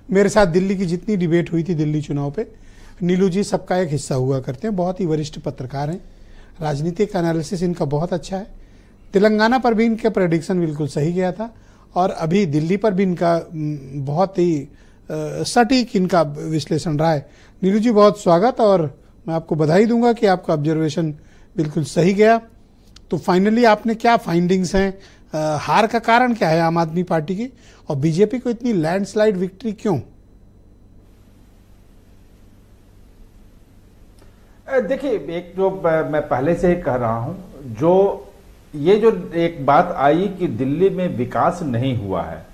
मेरे साथ दिल्ली की जितनी डिबेट हुई थी दिल्ली चुनाव पे, नीलू जी सबका एक हिस्सा हुआ करते हैं, बहुत ही वरिष्ठ पत्रकार हैं, राजनीतिक एनालिसिस इनका बहुत अच्छा है। तेलंगाना पर भी इनका प्रेडिक्शन बिल्कुल सही गया था और अभी दिल्ली पर भी इनका बहुत ही सटीक इनका विश्लेषण रहा है। नीलू जी बहुत स्वागत, और मैं आपको बधाई दूंगा कि आपका ऑब्जर्वेशन बिल्कुल सही गया। तो फाइनली आपने क्या फाइंडिंग्स हैं, हार का कारण क्या है आम आदमी पार्टी की, और बीजेपी को इतनी लैंडस्लाइड विक्ट्री क्यों? देखिए, एक जो मैं पहले से ही कह रहा हूं, जो ये जो एक बात आई कि दिल्ली में विकास नहीं हुआ है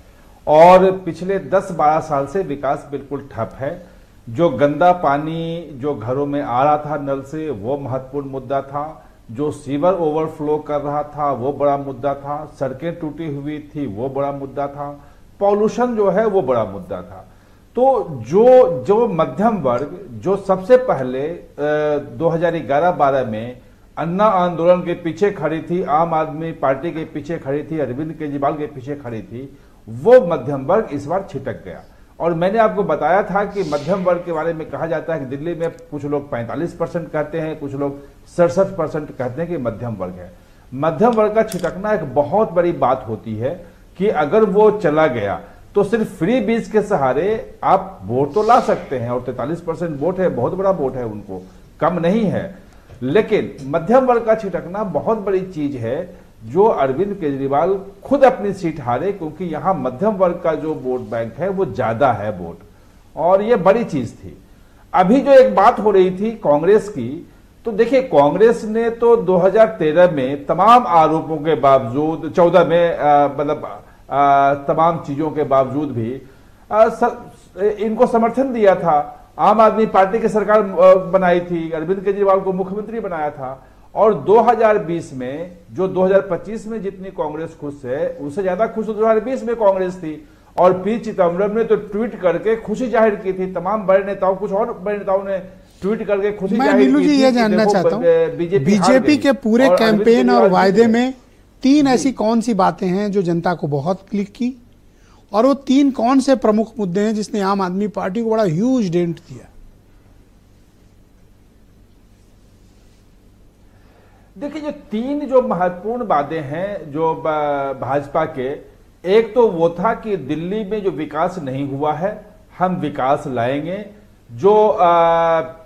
और पिछले 10-12 साल से विकास बिल्कुल ठप है। जो गंदा पानी जो घरों में आ रहा था नल से, वो महत्वपूर्ण मुद्दा था। जो सीवर ओवरफ्लो कर रहा था वो बड़ा मुद्दा था। सड़कें टूटी हुई थी वो बड़ा मुद्दा था। पॉल्यूशन जो है वो बड़ा मुद्दा था। तो जो मध्यम वर्ग जो सबसे पहले 2011-12 में अन्ना आंदोलन के पीछे खड़ी थी, आम आदमी पार्टी के पीछे खड़ी थी, अरविंद केजरीवाल के पीछे खड़ी थी, वो मध्यम वर्ग इस बार छिटक गया। और मैंने आपको बताया था कि मध्यम वर्ग के बारे में कहा जाता है कि दिल्ली में कुछ लोग 45% कहते हैं, कुछ लोग 67% कहते हैं कि मध्यम वर्ग है। मध्यम वर्ग का छिटकना एक बहुत बड़ी बात होती है कि अगर वो चला गया तो सिर्फ फ्री बीज के सहारे आप वोट तो ला सकते हैं, और 43% वोट है, बहुत बड़ा वोट है, उनको कम नहीं है। लेकिन मध्यम वर्ग का छिटकना बहुत बड़ी चीज है, जो अरविंद केजरीवाल खुद अपनी सीट हारे, क्योंकि यहां मध्यम वर्ग का जो वोट बैंक है वो ज्यादा है वोट, और ये बड़ी चीज थी। अभी जो एक बात हो रही थी कांग्रेस की, तो देखिए कांग्रेस ने तो 2013 में तमाम आरोपों के बावजूद, 14 में मतलब तमाम चीजों के बावजूद भी इनको समर्थन दिया था। आम आदमी पार्टी की सरकार बनाई थी, अरविंद केजरीवाल को मुख्यमंत्री बनाया था, और 2020 में जो 2025 में जितनी कांग्रेस खुश है उससे ज्यादा खुश 2020 में कांग्रेस थी। और पी चिदम्बरम ने तो ट्वीट करके खुशी जाहिर की थी, तमाम बड़े नेताओं, कुछ और बड़े नेताओं ने ट्वीट करके खुशी जाहिर की थी। ये जानना चाहता हूं, बीजेपी के पूरे कैंपेन और वायदे में 3 ऐसी कौन सी बातें हैं जो जनता को बहुत क्लिक की, और वो 3 कौन से प्रमुख मुद्दे हैं जिसने आम आदमी पार्टी को बड़ा ह्यूज डेंट दिया? देखिए, जो 3 जो महत्वपूर्ण वादे हैं जो भाजपा के, एक तो वो था कि दिल्ली में जो विकास नहीं हुआ है हम विकास लाएंगे। जो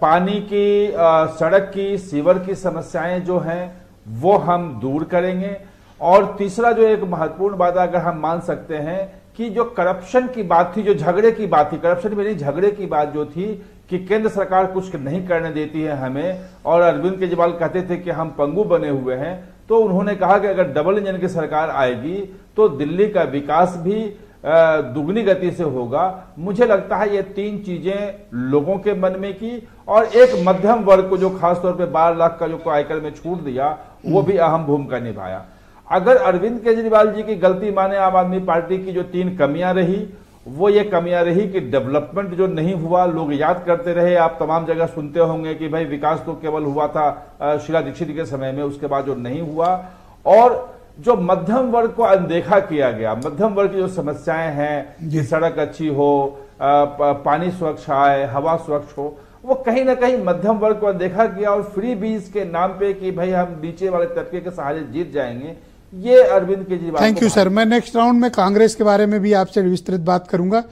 पानी की, सड़क की, सीवर की समस्याएं जो हैं वो हम दूर करेंगे। और तीसरा जो एक महत्वपूर्ण वादा अगर हम मान सकते हैं कि जो करप्शन की बात थी, जो झगड़े की बात थी, करप्शन में नहीं झगड़े की बात जो थी कि केंद्र सरकार कुछ नहीं करने देती है हमें, और अरविंद केजरीवाल कहते थे कि हम पंगु बने हुए हैं, तो उन्होंने कहा कि अगर डबल इंजन की सरकार आएगी तो दिल्ली का विकास भी दुगनी गति से होगा। मुझे लगता है ये 3 चीजें लोगों के मन में की, और एक मध्यम वर्ग को जो खासतौर पे 12 लाख का जो आयकर में छूट दिया वो भी अहम भूमिका निभाया। अगर अरविंद केजरीवाल जी की गलती माने आम आदमी पार्टी की जो 3 कमियां रही, वो ये कमियां रही कि डेवलपमेंट जो नहीं हुआ, लोग याद करते रहे, आप तमाम जगह सुनते होंगे कि भाई विकास तो केवल हुआ था शीला दीक्षित के समय में, उसके बाद जो नहीं हुआ। और जो मध्यम वर्ग को अनदेखा किया गया, मध्यम वर्ग की जो समस्याएं हैं कि सड़क अच्छी हो, पानी स्वच्छ आए, हवा स्वच्छ हो, वो कहीं ना कहीं मध्यम वर्ग को अनदेखा किया। और फ्री बीज के नाम पे कि भाई हम नीचे वाले तबके के सहारे जीत जाएंगे, ये Arvind Kejriwal. Thank you sir. मैं नेक्स्ट राउंड में कांग्रेस के बारे में भी आपसे विस्तृत बात करूंगा।